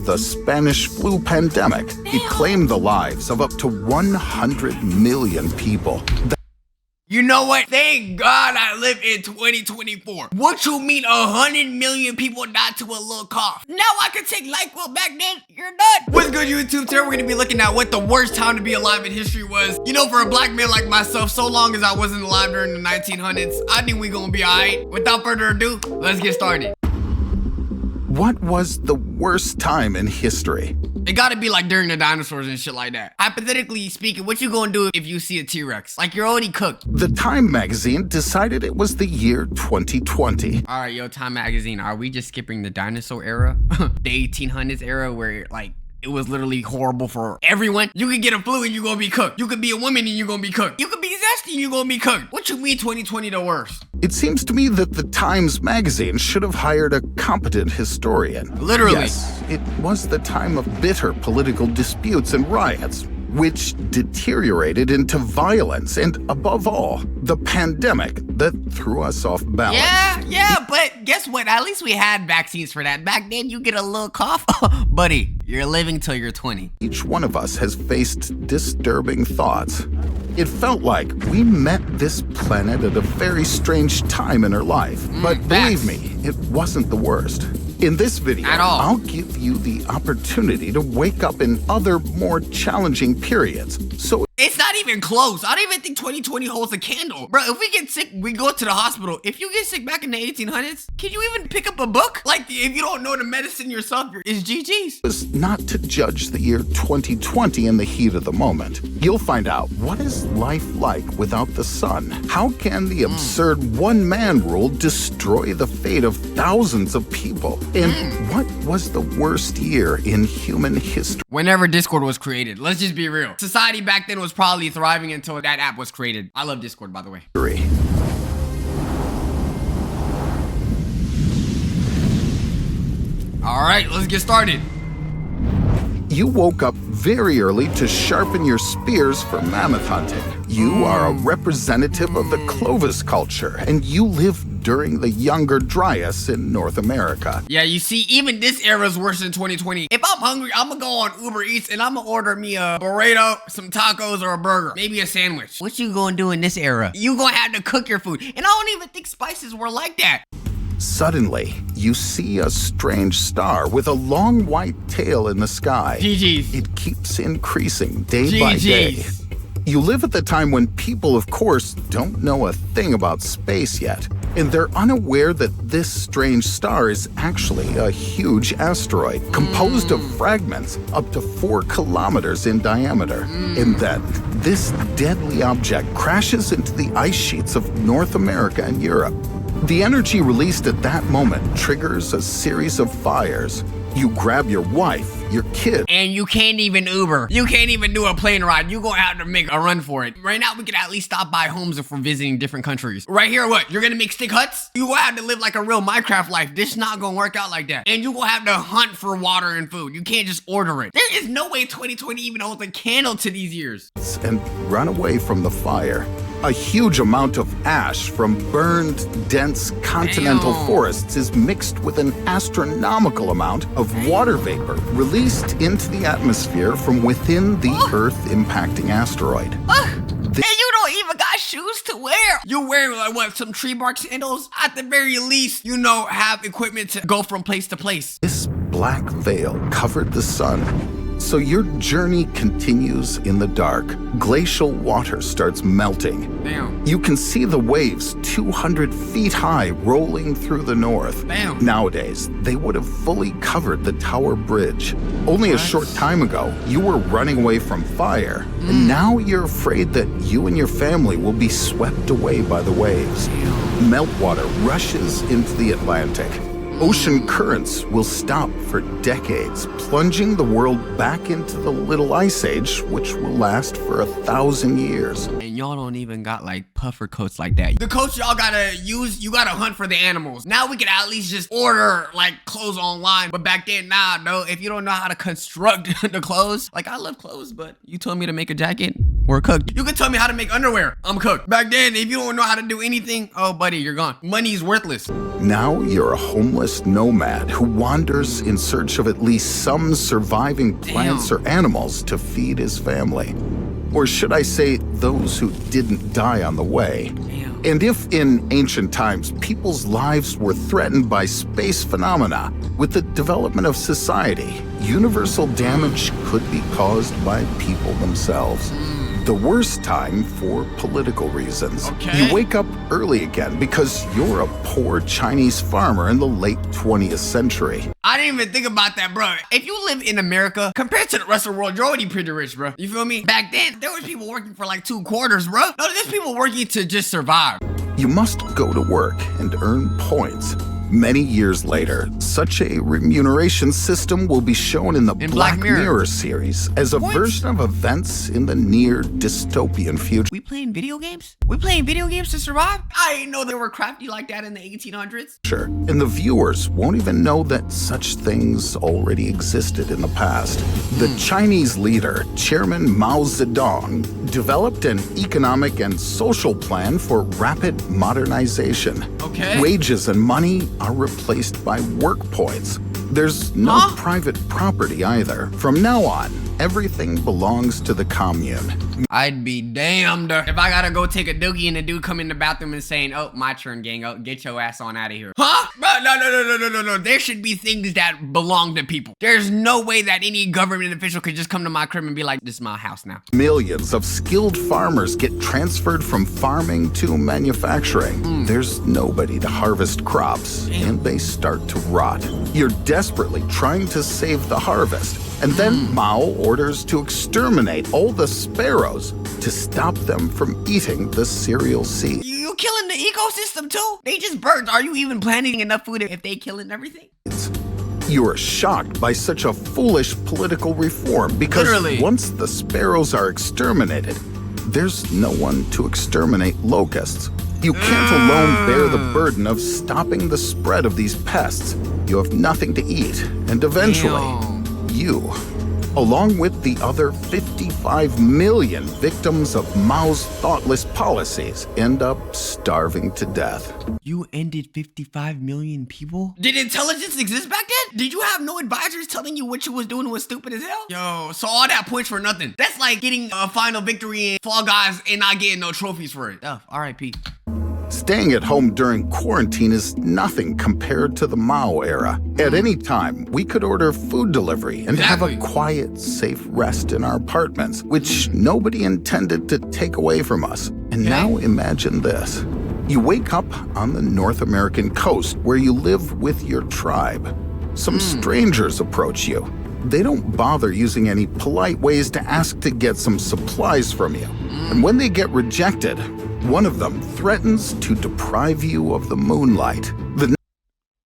the Spanish flu pandemic. It claimed the lives of up to 100 million people. You know what? Thank God I live in 2024. What you mean 100 million people died to a little cough? Now I can take NyQuil. Back then, you're done. What's good, YouTube? Today we're gonna be looking at what the worst time to be alive in history was. You know, for a black man like myself, so long as I wasn't alive during the 1900s, I think we gonna be alright. Without further ado, let's get started. What was the worst time in history? It gotta be like during the dinosaurs and shit like that. Hypothetically speaking, what you gonna do if you see a T-Rex? Like, you're already cooked. The Time magazine decided it was the year 2020. All right, yo, Time magazine, are we just skipping the dinosaur era? The 1800s era where, like, it was literally horrible for everyone. You could get a flu and you're gonna be cooked. You could be a woman and you're gonna be cooked. You could be zesty and you're gonna be cooked. What you mean 2020 the worst? It seems to me that the Times magazine should have hired a competent historian. Literally. Yes, it was the time of bitter political disputes and riots, which deteriorated into violence and, above all, the pandemic that threw us off balance. Yeah, but guess what? At least we had vaccines for that. Back then, you get a little cough, buddy, you're living till you're 20. Each one of us has faced disturbing thoughts. It felt like we met this planet at a very strange time in our life. But believe me, it wasn't the worst. In this video, At all. I'll give you the opportunity to wake up in other, more challenging periods. So It's not even close. I don't even think 2020 holds a candle. Bro, if we get sick, we go to the hospital. If you get sick back in the 1800s, can you even pick up a book? Like, if you don't know the medicine yourself, it's GG's. was not to judge the year 2020 in the heat of the moment. You'll find out, what is life like without the sun? How can the absurd one-man rule destroy the fate of thousands of people? And what was the worst year in human history? Whenever Discord was created, let's just be real. Society back then was probably thriving until that app was created. I love Discord, by the way. All right, let's get started. You woke up very early to sharpen your spears for mammoth hunting. You are a representative of the Clovis culture, and you lived during the Younger Dryas in North America. Yeah, you see, even this era is worse than 2020. If I'm hungry, I'm gonna go on Uber Eats and I'm gonna order me a burrito, some tacos, or a burger. Maybe a sandwich. What you gonna do in this era? You gonna have to cook your food. And I don't even think spices were like that. Suddenly, you see a strange star with a long white tail in the sky. GG's. It keeps increasing day by day. GG's. You live at the time when people, of course, don't know a thing about space yet, and they're unaware that this strange star is actually a huge asteroid composed of fragments up to 4 kilometers in diameter, and that this deadly object crashes into the ice sheets of North America and Europe. The energy released at that moment triggers a series of fires. You grab your wife, your kid, And you can't even Uber. You can't even do a plane ride. You gonna have to make a run for it. Right now, we can at least stop by homes if we're visiting different countries. Right here, what? You're gonna make stick huts? You gonna have to live like a real Minecraft life. This not gonna work out like that. And you gonna have to hunt for water and food. You can't just order it. There is no way 2020 even holds a candle to these years. and run away from the fire. A huge amount of ash from burned, dense continental Damn. forests is mixed with an astronomical amount of water vapor released into the atmosphere from within the Earth-impacting asteroid. And you don't even got shoes to wear. You wear, like, what, some tree bark sandals? At the very least, you know, have equipment to go from place to place. This black veil covered the sun. So your journey continues in the dark. Glacial water starts melting. Damn. You can see the waves 200 feet high rolling through the north. Damn. Nowadays, they would have fully covered the Tower Bridge. Only a short time ago, you were running away from fire, and now you're afraid that you and your family will be swept away by the waves. Meltwater rushes into the Atlantic. Ocean currents will stop for decades, plunging the world back into the Little Ice Age, which will last for 1,000 years. And y'all don't even got like puffer coats like that. The coats y'all gotta use, you gotta hunt for the animals. Now we can at least just order like clothes online. But back then, nah, no, if you don't know how to construct the clothes, like I love clothes, but you told me to make a jacket, We're cooked. You can tell me how to make underwear. I'm cooked. Back then, if you don't know how to do anything, oh, buddy, you're gone. Money's worthless. Now you're a homeless nomad who wanders in search of at least some surviving plants or animals to feed his family. Or should I say, those who didn't die on the way. And if in ancient times people's lives were threatened by space phenomena, with the development of society, universal damage could be caused by people themselves. The worst time for political reasons. You wake up early again because you're a poor Chinese farmer in the late 20th century. I didn't even think about that, bro. If you live in America, compared to the rest of the world, you're already pretty rich, bro. You feel me? Back then, there was people working for like 2 quarters, bro. No, there's people working to just survive. You must go to work and earn points. Many years later, such a remuneration system will be shown in the Black Mirror series as a version of events in the near dystopian future. We playing video games? We playing video games to survive? I didn't know they were crafty like that in the 1800s. Sure. And the viewers won't even know that such things already existed in the past. The Chinese leader, Chairman Mao Zedong, developed an economic and social plan for rapid modernization. Wages and money are replaced by work points. There's no private property either. From now on, everything belongs to the commune. I'd be damned if I gotta go take a dookie and the dude come in the bathroom and saying, oh, my turn, gang. Oh, get your ass on out of here. Huh? Bro, no. There should be things that belong to people. There's no way that any government official could just come to my crib and be like, this is my house now. Millions of skilled farmers get transferred from farming to manufacturing. There's nobody to harvest crops, and they start to rot. You're desperately trying to save the harvest. And then Mao orders to exterminate all the sparrows to stop them from eating the cereal seed. You killing the ecosystem too? They just birds. Are you even planting enough food if they killing everything? You are shocked by such a foolish political reform because once the sparrows are exterminated, there's no one to exterminate locusts. You can't alone bear the burden of stopping the spread of these pests. You have nothing to eat, and eventually, you, along with the other 55 million victims of Mao's thoughtless policies, end up starving to death. You ended 55 million people? Did intelligence exist back then? Did you have no advisors telling you what you was doing was stupid as hell? Yo, so all that points for nothing. That's like getting a final victory in Fall Guys and not getting no trophies for it. Oh, R.I.P. Staying at home during quarantine is nothing compared to the Mao era. At any time, we could order food delivery and have a quiet, safe rest in our apartments, which nobody intended to take away from us. And now imagine this. You wake up on the North American coast where you live with your tribe. Some strangers approach you. They don't bother using any polite ways to ask to get some supplies from you. And when they get rejected, one of them threatens to deprive you of the moonlight.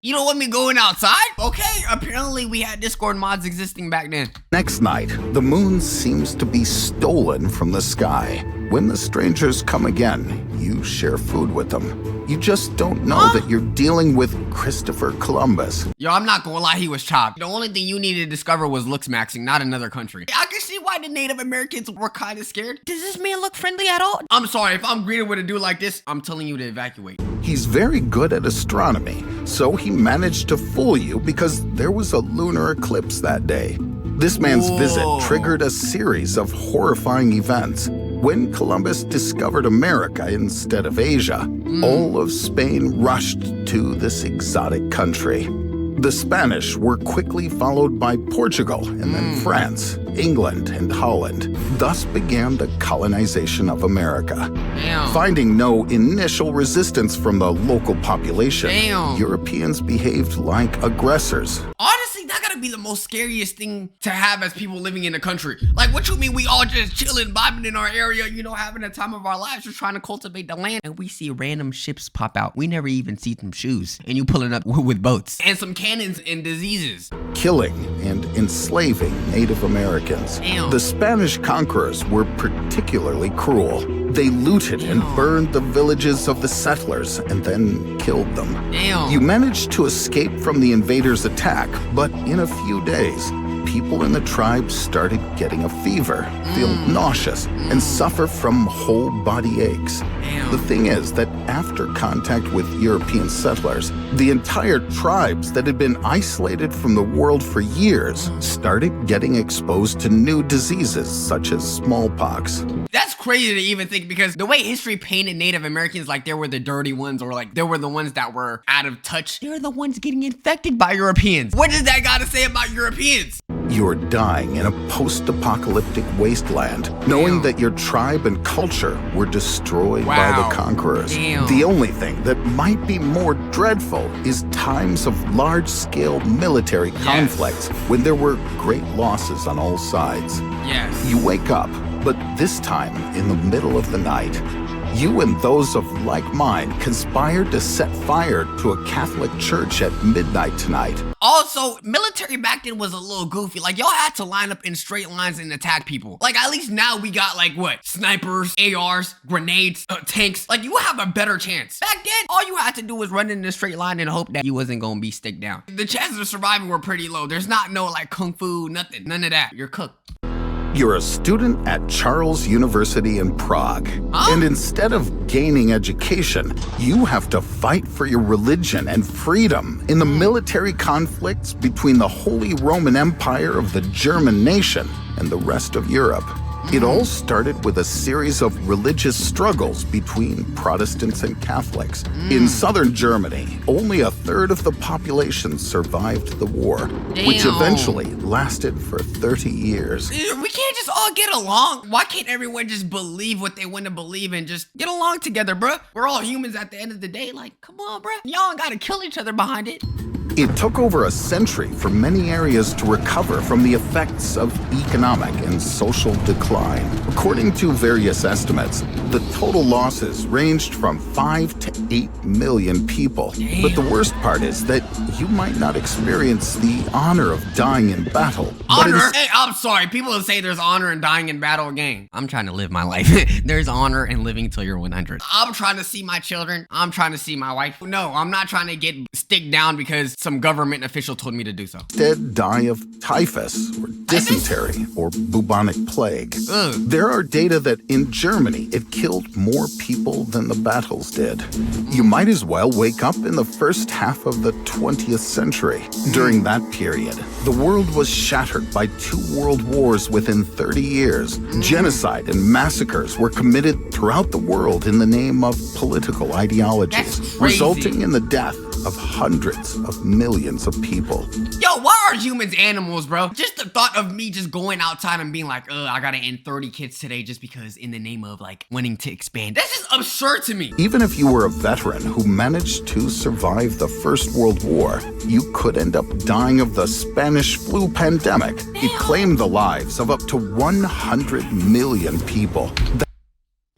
You don't want me going outside? Okay, apparently we had Discord mods existing back then. Next night, the moon seems to be stolen from the sky. When the strangers come again, you share food with them. You just don't know that you're dealing with Christopher Columbus. Yo, I'm not gonna lie, he was chopped. The only thing you needed to discover was looks maxing, not another country. I can see why the Native Americans were kind of scared. Does this man look friendly at all? I'm sorry, if I'm greeted with a dude like this, I'm telling you to evacuate. He's very good at astronomy, so he managed to fool you because there was a lunar eclipse that day. This man's visit triggered a series of horrifying events. When Columbus discovered America instead of Asia, all of Spain rushed to this exotic country. The Spanish were quickly followed by Portugal and then France, England, and Holland. Thus began the colonization of America. Finding no initial resistance from the local population, Europeans behaved like aggressors. Honestly, that gotta be the most scariest thing to have as people living in the country. Like, what you mean we all just chilling, vibing in our area, you know, having the time of our lives, just trying to cultivate the land, and we see random ships pop out. We never even see some shoes, and you pulling up with boats and some cannons and diseases. Killing and enslaving Native Americans. The Spanish conquerors were particularly cruel. They looted and burned the villages of the settlers and then killed them. You managed to escape from the invaders' attack, but in a few days, people in the tribe started getting a fever, feel nauseous, and suffer from whole body aches. The thing is that after contact with European settlers, the entire tribes that had been isolated from the world for years started getting exposed to new diseases such as smallpox. That's crazy to even think, because the way history painted Native Americans like they were the dirty ones, or like they were the ones that were out of touch, they're the ones getting infected by Europeans. What does that got to say about Europeans? You're dying in a post-apocalyptic wasteland, knowing that your tribe and culture were destroyed by the conquerors. The only thing that might be more dreadful is times of large-scale military conflicts when there were great losses on all sides. You wake up, but this time in the middle of the night. You and those of like mind conspired to set fire to a Catholic church at midnight tonight. Also, military back then was a little goofy. Like, y'all had to line up in straight lines and attack people. Like, at least now we got, like, what? Snipers, ARs, grenades, tanks. Like, you have a better chance. Back then, all you had to do was run in a straight line and hope that you wasn't gonna be stick down. The chances of surviving were pretty low. There's not no, like, kung fu, nothing. None of that. You're cooked. You're a student at Charles University in Prague, and instead of gaining education, you have to fight for your religion and freedom in the military conflicts between the Holy Roman Empire of the German nation and the rest of Europe. It all started with a series of religious struggles between Protestants and Catholics. In southern Germany, only a third of the population survived the war, which eventually lasted for 30 years. We can't just all get along. Why can't everyone just believe what they want to believe and just get along together, bruh? We're all humans at the end of the day. Like, come on, bruh. Y'all ain't gotta kill each other behind it. It took over a century for many areas to recover from the effects of economic and social decline. According to various estimates, the total losses ranged from 5 to 8 million people. But the worst part is that you might not experience the honor of dying in battle. Honor? Hey, I'm sorry. People say there's honor in dying in battle. Gang, I'm trying to live my life. There's honor in living till you're 100. I'm trying to see my children. I'm trying to see my wife. No, I'm not trying to get stick down because some government official told me to do so. Instead, die of typhus or dysentery or bubonic plague. There are data that in Germany, it killed more people than the battles did. You might as well wake up in the first half of the 20th century. During that period, the world was shattered by 2 world wars within 30 years. Genocide and massacres were committed throughout the world in the name of political ideologies, resulting in the death of hundreds of millions of people. Yo, why are humans animals, bro? Just the thought of me just going outside and being like, I gotta end 30 kids today just because in the name of like wanting to expand. That's just absurd to me. Even if you were a veteran who managed to survive the First World War, you could end up dying of the Spanish flu pandemic. It claimed the lives of up to 100 million people.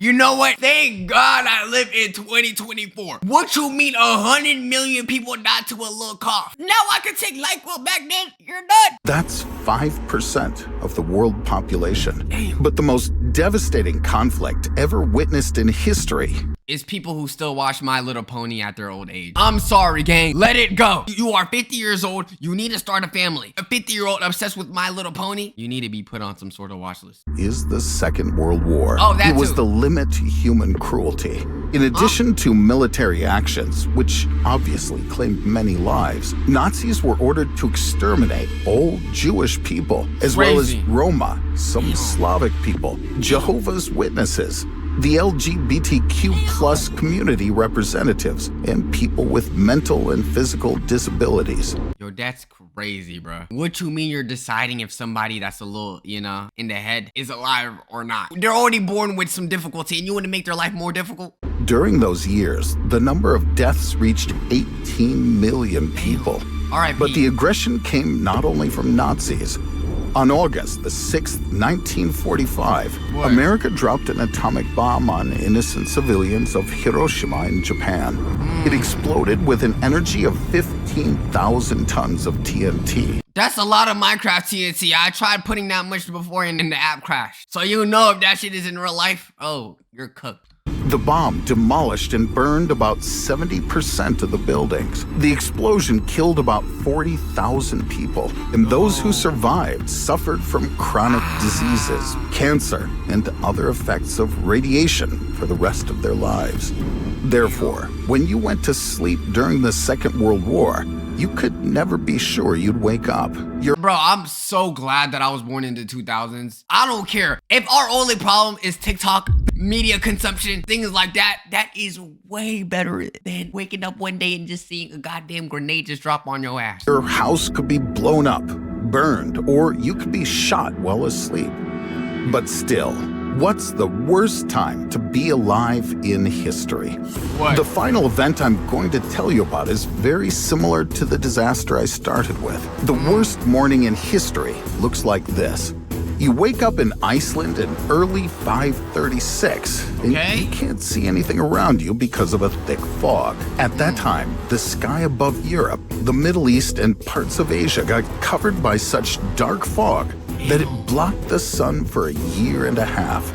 You know what? Thank God I live in 2024. What you mean 100 million people died to a little cough? Now I can take NyQuil back then? You're done. That's 5% of the world population. But the most devastating conflict ever witnessed in history is people who still watch My Little Pony at their old age. I'm sorry, gang. Let it go. You are 50 years old. You need to start a family. A 50-year-old obsessed with My Little Pony, you need to be put on some sort of watch list. Is the Second World War. Oh, that It was too. the limit to human cruelty. In addition to military actions, which obviously claimed many lives, Nazis were ordered to exterminate all Jewish people, as well as Roma, some Slavic people, Jehovah's Witnesses, the LGBTQ plus community representatives, and people with mental and physical disabilities. Yo, that's crazy, bro. What you mean you're deciding if somebody that's a little, in the head is alive or not? They're already born with some difficulty and you want to make their life more difficult? During those years, the number of deaths reached 18 million people. All right, but the aggression came not only from Nazis. On August the 6th, 1945, America dropped an atomic bomb on innocent civilians of Hiroshima in Japan. It exploded with an energy of 15,000 tons of TNT. That's a lot of Minecraft TNT. I tried putting that much before and the app crashed. So you know if that shit is in real life, oh, you're cooked. The bomb demolished and burned about 70% of the buildings. The explosion killed about 40,000 people, and those who survived suffered from chronic diseases, cancer, and other effects of radiation for the rest of their lives. Therefore, when you went to sleep during the Second World War, you could never be sure you'd wake up. Bro, I'm so glad that I was born in the 2000s. I don't care. If our only problem is TikTok, media consumption, things like that, that is way better than waking up one day and just seeing a goddamn grenade just drop on your ass. Your house could be blown up, burned, or you could be shot while asleep. But still, what's the worst time to be alive in history? What? The final event I'm going to tell you about is very similar to the disaster I started with. The worst morning in history looks like this. You wake up in Iceland in early 536, and you can't see anything around you because of a thick fog. At that time, the sky above Europe, the Middle East, and parts of Asia got covered by such dark fog that it blocked the sun for a year and a half.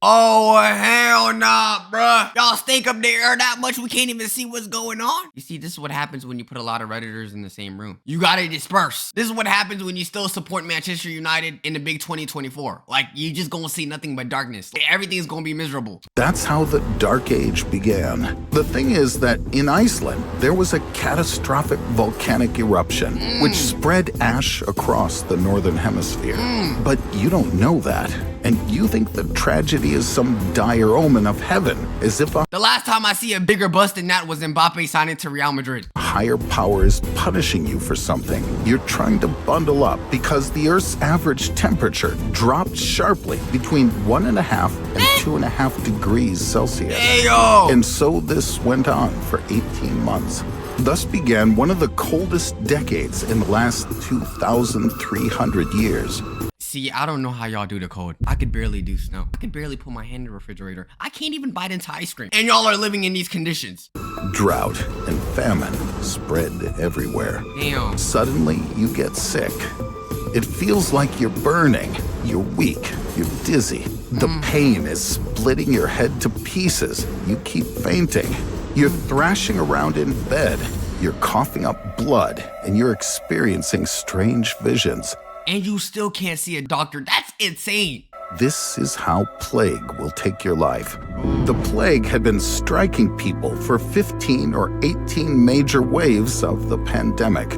Oh, hell nah, bruh. Y'all stink up there that much we can't even see what's going on? You see, this is what happens when you put a lot of Redditors in the same room. You gotta disperse. This is what happens when you still support Manchester United in the big 2024. Like, you just gonna see nothing but darkness. Everything's gonna be miserable. That's how the Dark Age began. The thing is that in Iceland, there was a catastrophic volcanic eruption, which spread ash across the northern hemisphere. But you don't know that. And you think the tragedy is some dire omen of heaven, as if the last time I see a bigger bust than that was Mbappe signing to Real Madrid. A higher power is punishing you for something. You're trying to bundle up because the Earth's average temperature dropped sharply between 1.5 and 2.5 degrees Celsius. Ayo! And so this went on for 18 months. Thus began one of the coldest decades in the last 2,300 years. See, I don't know how y'all do the code. I could barely do snow. I could barely put my hand in the refrigerator. I can't even bite into ice cream. And y'all are living in these conditions. Drought and famine spread everywhere. Damn. Suddenly, you get sick. It feels like you're burning. You're weak. You're dizzy. The pain is splitting your head to pieces. You keep fainting. You're thrashing around in bed. You're coughing up blood, and you're experiencing strange visions. And you still can't see a doctor. That's insane. This is how plague will take your life. The plague had been striking people for 15 or 18 major waves of the pandemic.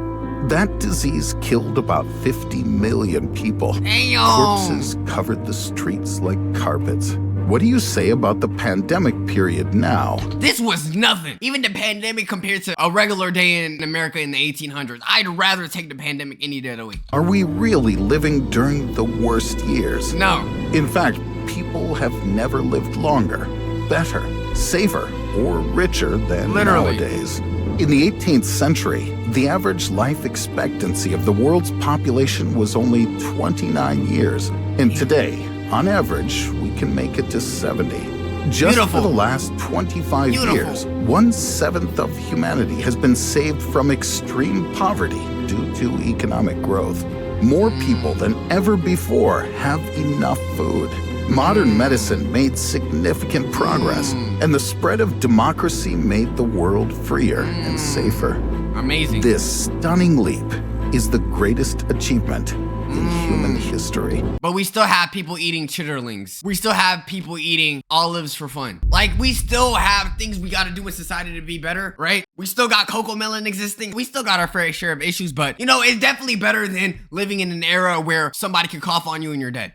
That disease killed about 50 million people. Damn. Corpses covered the streets like carpets. What do you say about the pandemic period now? This was nothing. Even the pandemic compared to a regular day in America in the 1800s. I'd rather take the pandemic any day of the week. Are we really living during the worst years? No. In fact, people have never lived longer, better, safer, or richer than nowadays. In the 18th century, the average life expectancy of the world's population was only 29 years. And today, on average, we can make it to 70. Just for the last 25 years, 1/7 of humanity has been saved from extreme poverty due to economic growth. More people than ever before have enough food. Modern medicine made significant progress, and the spread of democracy made the world freer and safer. Amazing. This stunning leap is the greatest achievement in human history. But we still have people eating chitterlings. We still have people eating olives for fun. Like, we still have things we gotta do in society to be better, right? We still got cocoa melon existing. We still got our fair share of issues, but, you know, it's definitely better than living in an era where somebody can cough on you and you're dead.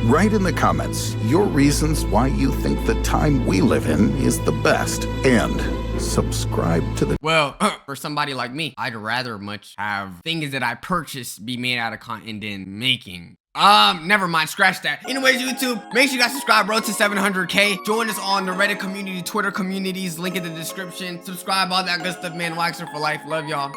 Write in the comments your reasons why you think the time we live in is the best, and subscribe to the... Well, for somebody like me, I'd rather much have things that I purchase be made out of content than making. Never mind, scratch that. Anyways, YouTube, make sure you guys subscribe, road to 700K. Join us on the Reddit community, Twitter communities, link in the description. Subscribe, all that good stuff, man. Waxer for life. Love y'all.